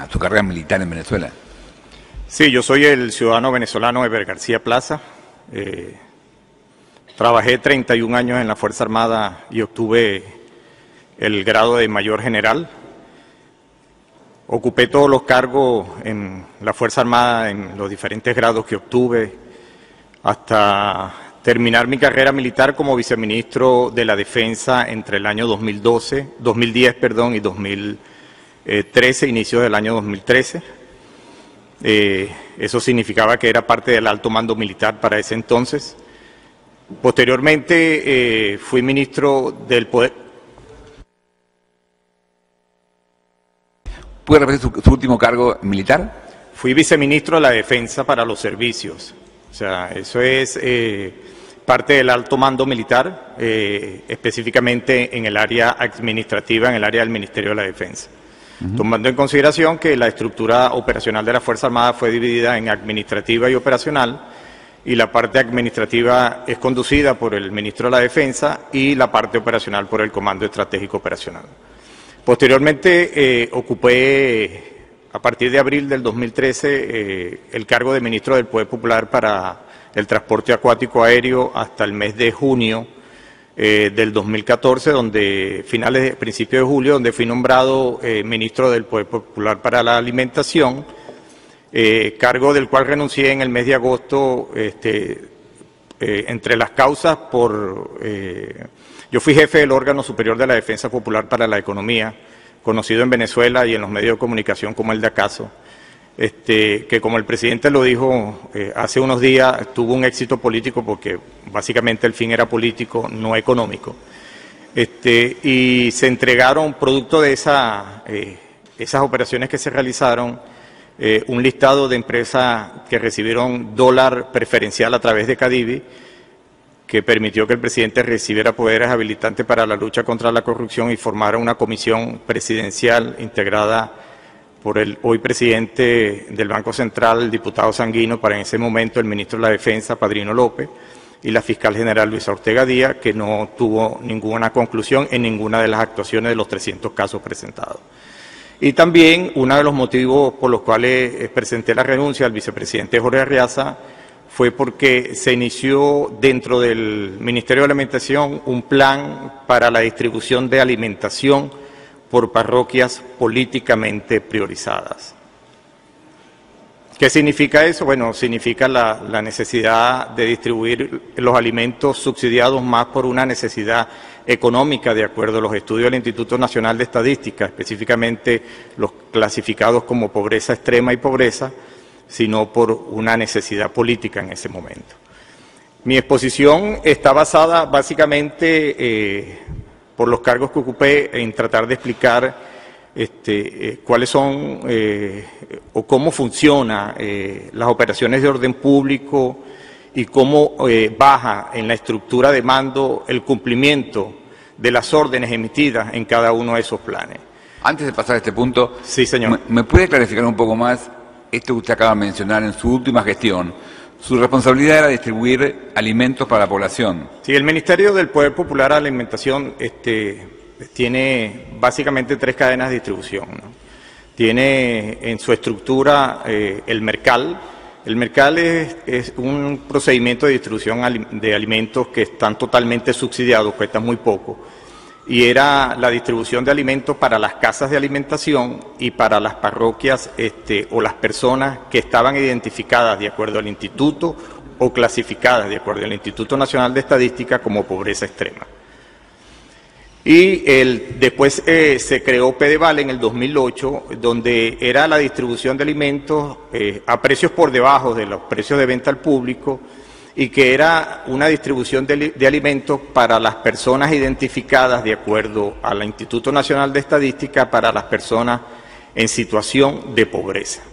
tu carrera militar en Venezuela? Sí, yo soy el ciudadano venezolano Eber García Plaza. Trabajé 31 años en la Fuerza Armada y obtuve el grado de mayor general. Ocupé todos los cargos en la Fuerza Armada en los diferentes grados que obtuve hasta terminar mi carrera militar como viceministro de la Defensa entre el año 2010 y 2013, inicio del año 2013. Eso significaba que era parte del alto mando militar para ese entonces. Posteriormente fui ministro del Poder. ¿Puede repetir su último cargo militar? Fui viceministro de la Defensa para los servicios. O sea, eso es parte del alto mando militar, específicamente en el área administrativa, en el área del Ministerio de la Defensa. Tomando en consideración que la estructura operacional de la Fuerza Armada fue dividida en administrativa y operacional, y la parte administrativa es conducida por el Ministro de la Defensa y la parte operacional por el Comando Estratégico Operacional. Posteriormente ocupé, a partir de abril del 2013, el cargo de Ministro del Poder Popular para el Transporte Acuático Aéreo hasta el mes de junio del 2014, principios de julio, donde fui nombrado Ministro del Poder Popular para la Alimentación, cargo del cual renuncié en el mes de agosto, entre las causas yo fui jefe del órgano superior de la Defensa Popular para la Economía, conocido en Venezuela y en los medios de comunicación como el DACASO, que como el presidente lo dijo hace unos días, tuvo un éxito político porque básicamente el fin era político, no económico. Y se entregaron, producto de esas operaciones que se realizaron, un listado de empresas que recibieron dólar preferencial a través de Cadivi, que permitió que el presidente recibiera poderes habilitantes para la lucha contra la corrupción y formara una comisión presidencial integrada por el hoy presidente del Banco Central, el diputado Sanguino, para en ese momento el ministro de la Defensa, Padrino López, y la fiscal general Luisa Ortega Díaz, que no tuvo ninguna conclusión en ninguna de las actuaciones de los 300 casos presentados. Y también uno de los motivos por los cuales presenté la renuncia al vicepresidente Jorge Arriaza fue porque se inició dentro del Ministerio de Alimentación un plan para la distribución de alimentación por parroquias políticamente priorizadas. ¿Qué significa eso? Bueno, significa la necesidad de distribuir los alimentos subsidiados más por una necesidad económica, de acuerdo a los estudios del Instituto Nacional de Estadística, específicamente los clasificados como pobreza extrema y pobreza, sino por una necesidad política en ese momento. Mi exposición está basada básicamente, por los cargos que ocupé, en tratar de explicar cuáles son o cómo funcionan las operaciones de orden público y cómo baja en la estructura de mando el cumplimiento de las órdenes emitidas en cada uno de esos planes. Antes de pasar a este punto, sí, señor. ¿Me puede clarificar un poco más esto que usted acaba de mencionar en su última gestión? Su responsabilidad era distribuir alimentos para la población. Sí, el Ministerio del Poder Popular a la Alimentación tiene básicamente 3 cadenas de distribución, ¿no? Tiene en su estructura el Mercal. El Mercal es un procedimiento de distribución de alimentos que están totalmente subsidiados, cuestan muy poco. Y era la distribución de alimentos para las casas de alimentación y para las parroquias o las personas que estaban identificadas de acuerdo al instituto o clasificadas de acuerdo al Instituto Nacional de Estadística como pobreza extrema. Y después se creó Pedeval en el 2008, donde era la distribución de alimentos a precios por debajo de los precios de venta al público, y que era una distribución de alimentos para las personas identificadas de acuerdo al Instituto Nacional de Estadística, para las personas en situación de pobreza.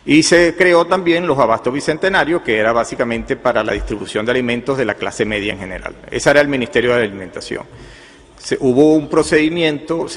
Y se creó también los abastos bicentenarios, que era básicamente para la distribución de alimentos de la clase media en general. Ese era el Ministerio de la Alimentación. Se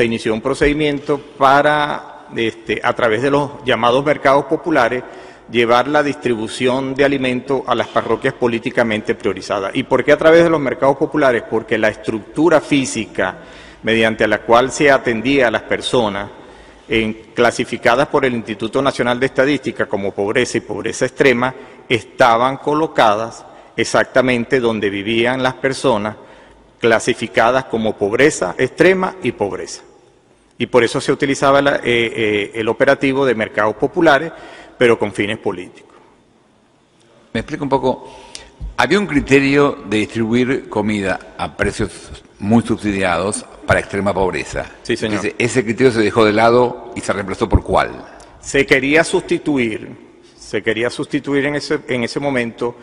inició un procedimiento para, a través de los llamados mercados populares, llevar la distribución de alimentos a las parroquias políticamente priorizadas. ¿Y por qué a través de los mercados populares? Porque la estructura física mediante la cual se atendía a las personas clasificadas por el Instituto Nacional de Estadística como pobreza y pobreza extrema, estaban colocadas exactamente donde vivían las personas clasificadas como pobreza extrema y pobreza. Y por eso se utilizaba el operativo de mercados populares, pero con fines políticos. Me explico un poco. Había un criterio de distribuir comida a precios muy subsidiados para extrema pobreza. Sí, señor. Entonces, ese criterio se dejó de lado y se reemplazó ¿por cuál? Se quería sustituir en ese momento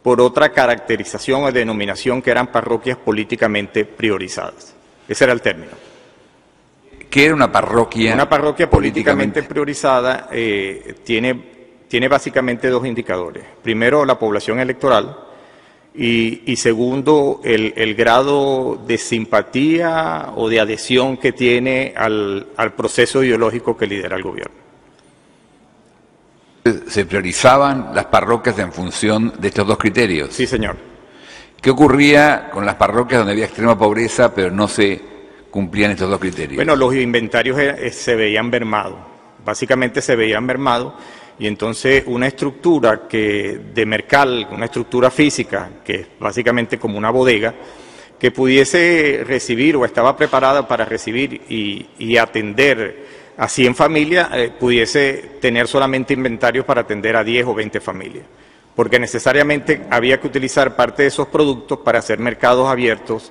por otra caracterización o denominación que eran parroquias políticamente priorizadas. Ese era el término. ¿Qué era una parroquia? Una parroquia políticamente priorizada tiene básicamente dos indicadores. Primero, la población electoral y segundo, el grado de simpatía o de adhesión que tiene al proceso ideológico que lidera el gobierno. ¿Se priorizaban las parroquias en función de estos dos criterios? Sí, señor. ¿Qué ocurría con las parroquias donde había extrema pobreza pero no se cumplían estos dos criterios? Bueno, los inventarios se veían mermados, básicamente se veían mermados, y entonces una estructura de mercal, una estructura física, que es básicamente como una bodega, que pudiese recibir o estaba preparada para recibir y atender a 100 familias, pudiese tener solamente inventarios para atender a 10 o 20 familias, porque necesariamente había que utilizar parte de esos productos para hacer mercados abiertos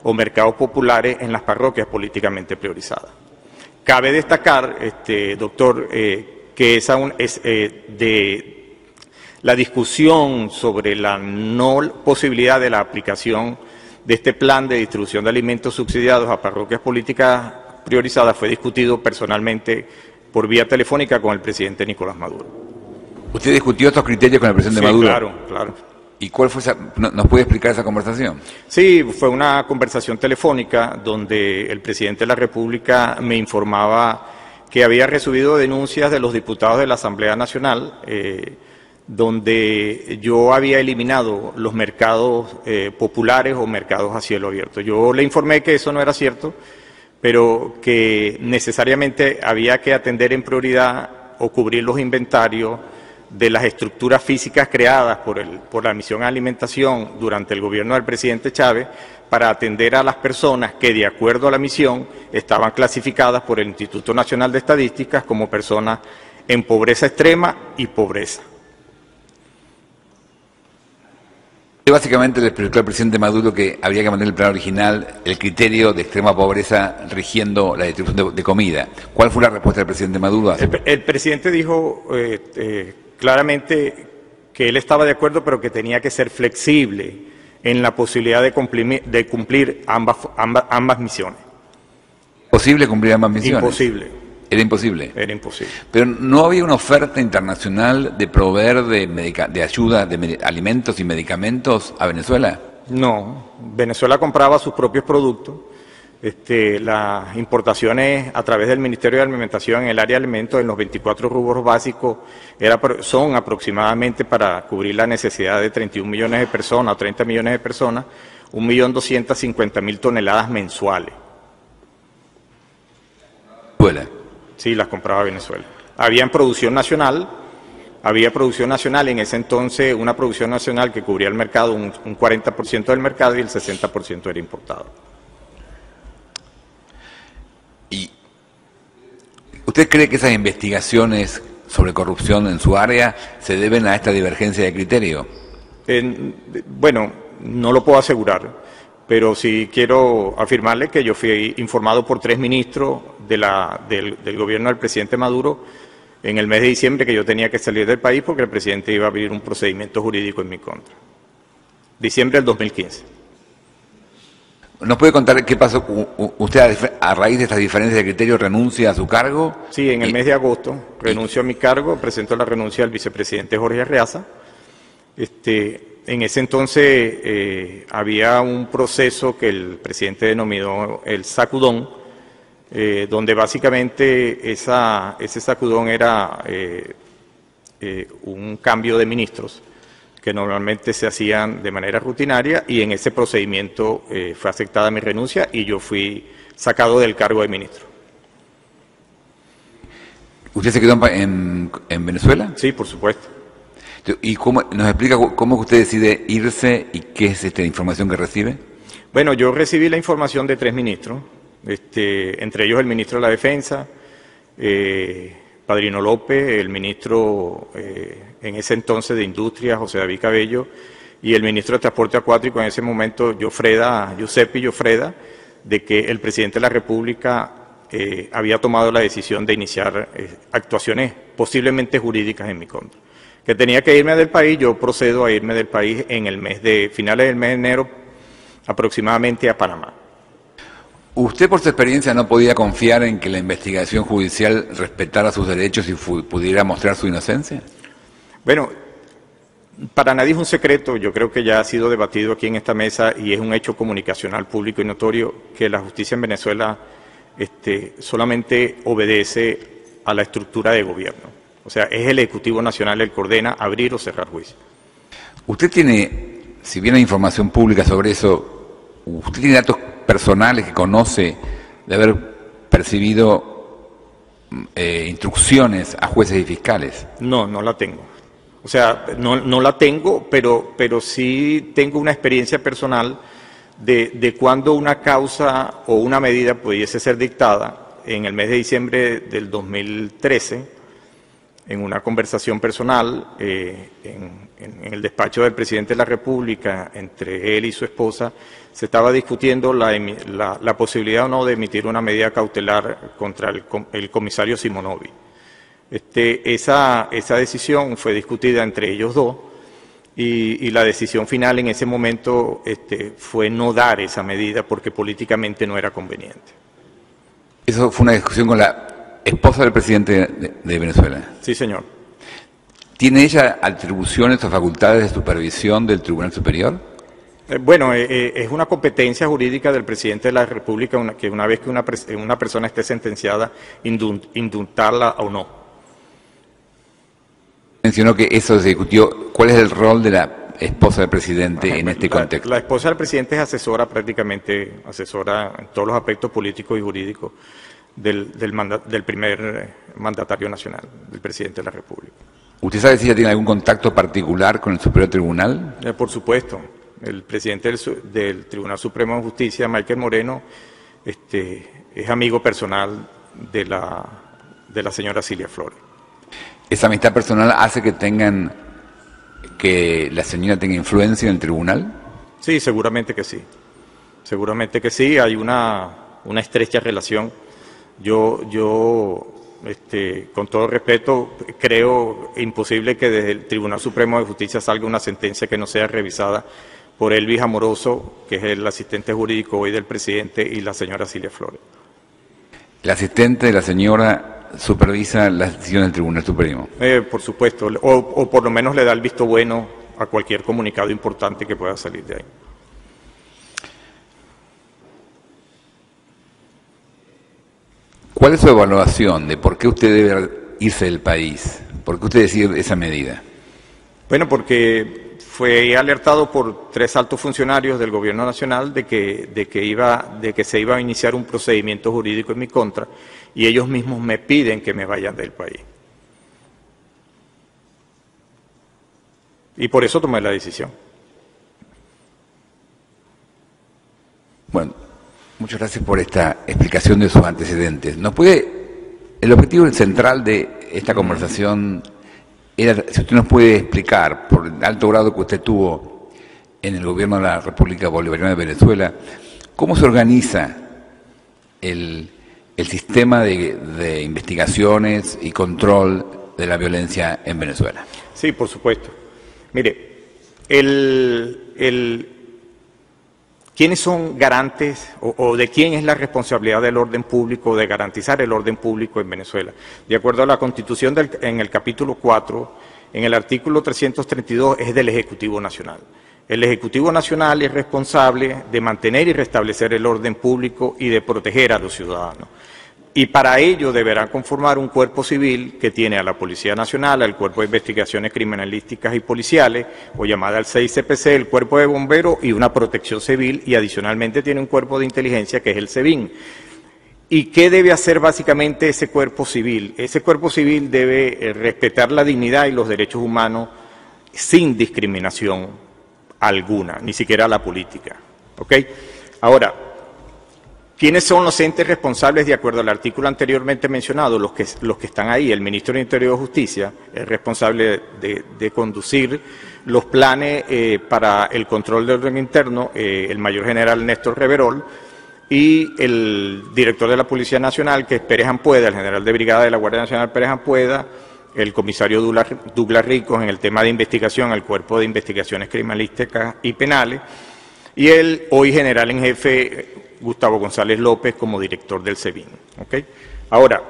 o mercados populares en las parroquias políticamente priorizadas. Cabe destacar, doctor, que de la discusión sobre la no posibilidad de la aplicación de este plan de distribución de alimentos subsidiados a parroquias políticas priorizadas fue discutido personalmente por vía telefónica con el presidente Nicolás Maduro. ¿Usted discutió estos criterios con el presidente Maduro? Claro. ¿Y cuál fue nos puede explicar esa conversación? Sí, fue una conversación telefónica donde el presidente de la República me informaba que había recibido denuncias de los diputados de la Asamblea Nacional, donde yo había eliminado los mercados populares o mercados a cielo abierto. Yo le informé que eso no era cierto, pero que necesariamente había que atender en prioridad o cubrir los inventarios de las estructuras físicas creadas por la misión alimentación durante el gobierno del presidente Chávez para atender a las personas que, de acuerdo a la misión, estaban clasificadas por el Instituto Nacional de Estadísticas como personas en pobreza extrema y pobreza. Básicamente le explicó al presidente Maduro que habría que mantener el plan original, el criterio de extrema pobreza rigiendo la distribución de comida. ¿Cuál fue la respuesta del presidente Maduro? El presidente dijo claramente que él estaba de acuerdo, pero que tenía que ser flexible en la posibilidad de cumplir ambas misiones. ¿Posible cumplir ambas misiones? Imposible. Era imposible. Era imposible. Pero no había una oferta internacional de proveer de ayuda de alimentos y medicamentos a Venezuela. No, Venezuela compraba sus propios productos. Las importaciones a través del Ministerio de Alimentación en el área de alimentos en los 24 rubros básicos son aproximadamente para cubrir la necesidad de 31 millones de personas o 30 millones de personas, 1.250.000 toneladas mensuales. Venezuela. Sí, las compraba Venezuela. Había producción nacional en ese entonces, una producción nacional que cubría el mercado, un 40% del mercado y el 60% era importado. ¿Y usted cree que esas investigaciones sobre corrupción en su área se deben a esta divergencia de criterio? Bueno, no lo puedo asegurar, pero sí quiero afirmarle que yo fui informado por 3 ministros del gobierno del presidente Maduro en el mes de diciembre que yo tenía que salir del país porque el presidente iba a abrir un procedimiento jurídico en mi contra. Diciembre del 2015. ¿Nos puede contar qué pasó? ¿Usted a raíz de estas diferencias de criterio renuncia a su cargo? Sí, en el mes de agosto renuncio a mi cargo, presento la renuncia al vicepresidente Jorge Arreaza. En ese entonces había un proceso que el presidente denominó el sacudón, donde básicamente ese sacudón era un cambio de ministros que normalmente se hacían de manera rutinaria, y en ese procedimiento fue aceptada mi renuncia y yo fui sacado del cargo de ministro. ¿Usted se quedó en Venezuela? Sí, por supuesto. ¿Y nos explica cómo usted decide irse y qué es esta información que recibe? Bueno, yo recibí la información de 3 ministros, entre ellos el ministro de la Defensa, Padrino López, el ministro en ese entonces de Industria, José David Cabello, y el ministro de Transporte Acuático en ese momento, Giuseppe Llofreda, de que el presidente de la República había tomado la decisión de iniciar actuaciones posiblemente jurídicas en mi contra. Que tenía que irme del país, yo procedo a irme del país en finales del mes de enero, aproximadamente a Panamá. ¿Usted por su experiencia no podía confiar en que la investigación judicial respetara sus derechos y pudiera mostrar su inocencia? Bueno, para nadie es un secreto, yo creo que ya ha sido debatido aquí en esta mesa y es un hecho comunicacional público y notorio que la justicia en Venezuela solamente obedece a la estructura de gobierno. O sea, es el Ejecutivo Nacional el que ordena abrir o cerrar juicios. Usted tiene, si bien hay información pública sobre eso, ¿usted tiene datos personales que conoce de haber percibido instrucciones a jueces y fiscales? No, no la tengo. O sea, no la tengo, pero sí tengo una experiencia personal de cuando una causa o una medida pudiese ser dictada en el mes de diciembre del 2013, en una conversación personal en el despacho del presidente de la República, entre él y su esposa, se estaba discutiendo la posibilidad o no de emitir una medida cautelar contra el comisario Simonovi. Esa decisión fue discutida entre ellos dos y la decisión final en ese momento fue no dar esa medida porque políticamente no era conveniente. Eso fue una discusión con la esposa del presidente de Venezuela. Sí, señor. ¿Tiene ella atribuciones o facultades de supervisión del Tribunal Superior? Bueno, es una competencia jurídica del presidente de la República que una vez que una persona esté sentenciada, indultarla o no. Mencionó que eso se discutió. ¿Cuál es el rol de la esposa del presidente en este contexto? La esposa del presidente es asesora prácticamente, asesora en todos los aspectos políticos y jurídicos del primer mandatario nacional, del presidente de la República. ¿Usted sabe si ella tiene algún contacto particular con el Superior Tribunal? Por supuesto. El presidente del Tribunal Supremo de Justicia, Michael Moreno, es amigo personal de la señora Cilia Flores. ¿Esa amistad personal hace que la señora tenga influencia en el tribunal? Sí, seguramente que sí. Seguramente que sí, hay una estrecha relación. Yo con todo respeto, creo imposible que desde el Tribunal Supremo de Justicia salga una sentencia que no sea revisada por Elvis Amoroso, que es el asistente jurídico hoy del presidente, y la señora Cilia Flores. ¿El asistente de la señora supervisa las decisiones del Tribunal Supremo? Por supuesto, o por lo menos le da el visto bueno a cualquier comunicado importante que pueda salir de ahí. ¿Cuál es su evaluación de por qué usted debe irse del país? ¿Por qué usted decide esa medida? Bueno, porque fue alertado por 3 altos funcionarios del Gobierno Nacional de que se iba a iniciar un procedimiento jurídico en mi contra y ellos mismos me piden que me vayan del país. Y por eso tomé la decisión. Bueno, muchas gracias por esta explicación de sus antecedentes. El objetivo central de esta conversación era, si usted nos puede explicar, por el alto grado que usted tuvo en el gobierno de la República Bolivariana de Venezuela, cómo se organiza el sistema de investigaciones y control de la violencia en Venezuela. Sí, por supuesto. Mire, ¿quiénes son garantes o de quién es la responsabilidad del orden público, de garantizar el orden público en Venezuela? De acuerdo a la Constitución, en el capítulo 4, en el artículo 332, es del Ejecutivo Nacional. El Ejecutivo Nacional es responsable de mantener y restablecer el orden público y de proteger a los ciudadanos. Y para ello deberán conformar un cuerpo civil que tiene a la Policía Nacional, al Cuerpo de Investigaciones Criminalísticas y Policiales, o llamada al 6CPC, el Cuerpo de Bomberos y una protección civil, y adicionalmente tiene un cuerpo de inteligencia que es el SEBIN. ¿Y qué debe hacer básicamente ese cuerpo civil? Ese cuerpo civil debe respetar la dignidad y los derechos humanos sin discriminación alguna, ni siquiera la política. ¿Ok? Ahora, ¿quiénes son los entes responsables de acuerdo al artículo anteriormente mencionado? Los que están ahí. El Ministro del Interior y Justicia es responsable de conducir los planes para el control del orden interno, el Mayor General Néstor Reverol, y el director de la Policía Nacional, que es Pérez Ampueda, el general de brigada de la Guardia Nacional Pérez Ampueda, el comisario Douglas Ricos en el tema de investigación, el Cuerpo de Investigaciones Criminalísticas y Penales, y el hoy general en jefe Gustavo González López como director del SEBIN. ¿Okay? Ahora,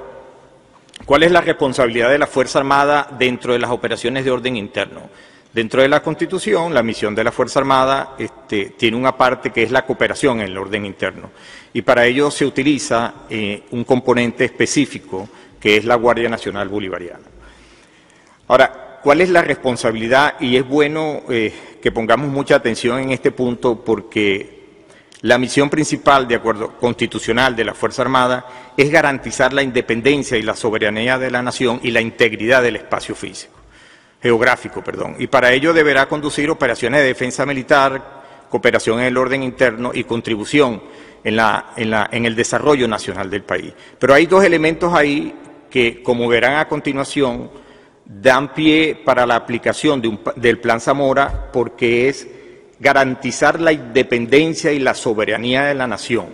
¿cuál es la responsabilidad de la Fuerza Armada dentro de las operaciones de orden interno? Dentro de la Constitución, la misión de la Fuerza Armada tiene una parte que es la cooperación en el orden interno, y para ello se utiliza un componente específico que es la Guardia Nacional Bolivariana. Ahora, ¿cuál es la responsabilidad? Y es bueno que pongamos mucha atención en este punto, porque la misión principal, de acuerdo constitucional, de la Fuerza Armada es garantizar la independencia y la soberanía de la nación y la integridad del espacio geográfico, y para ello deberá conducir operaciones de defensa militar, cooperación en el orden interno y contribución en el desarrollo nacional del país. Pero hay dos elementos ahí que, como verán a continuación, dan pie para la aplicación del Plan Zamora, porque es garantizar la independencia y la soberanía de la nación.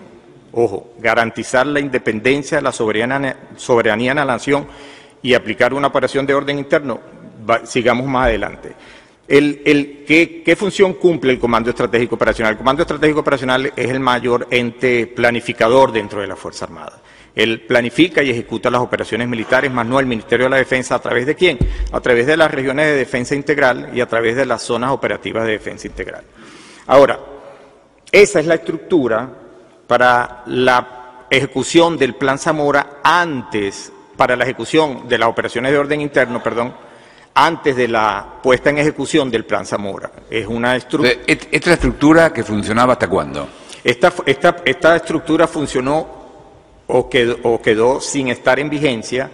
Ojo, garantizar la independencia, la soberanía de la nación y aplicar una operación de orden interno. Sigamos más adelante. ¿Qué función cumple el Comando Estratégico Operacional? El Comando Estratégico Operacional es el mayor ente planificador dentro de la Fuerza Armada. Él planifica y ejecuta las operaciones militares, más no el Ministerio de la Defensa. ¿A través de quién? A través de las regiones de defensa integral y a través de las zonas operativas de defensa integral. Ahora, esa es la estructura para la ejecución del Plan Zamora para la ejecución de las operaciones de orden interno, antes de la puesta en ejecución del Plan Zamora. Es una estructura. ¿Esta es la estructura que funcionaba hasta cuándo? Esta estructura funcionó o quedó sin estar en vigencia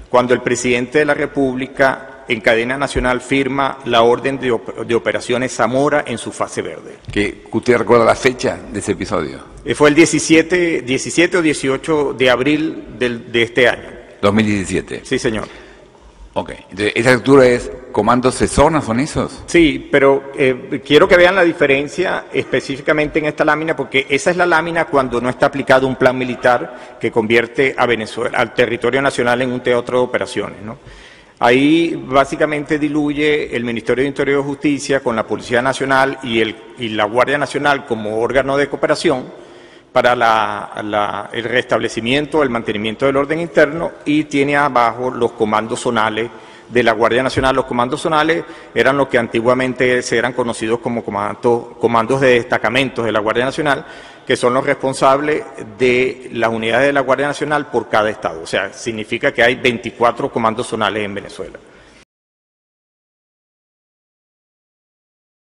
cuando el presidente de la República en cadena nacional firma la orden de operaciones Zamora en su fase verde. ¿Usted recuerda la fecha de ese episodio? Fue el 17 o 18 de abril de este año. 2017. Sí, señor. Ok, entonces, ¿esa estructura es comandos CESONA, son esos? Sí, pero quiero que vean la diferencia específicamente en esta lámina, porque esa es la lámina cuando no está aplicado un plan militar que convierte a Venezuela, al territorio nacional, en un teatro de operaciones, ¿no? Ahí básicamente diluye el Ministerio de Interior y Justicia con la Policía Nacional y la Guardia Nacional como órgano de cooperación para el restablecimiento, el mantenimiento del orden interno, y tiene abajo los comandos zonales de la Guardia Nacional. Los comandos zonales eran lo que antiguamente se eran conocidos como comandos de destacamentos de la Guardia Nacional, que son los responsables de las unidades de la Guardia Nacional por cada estado. O sea, significa que hay 24 comandos zonales en Venezuela.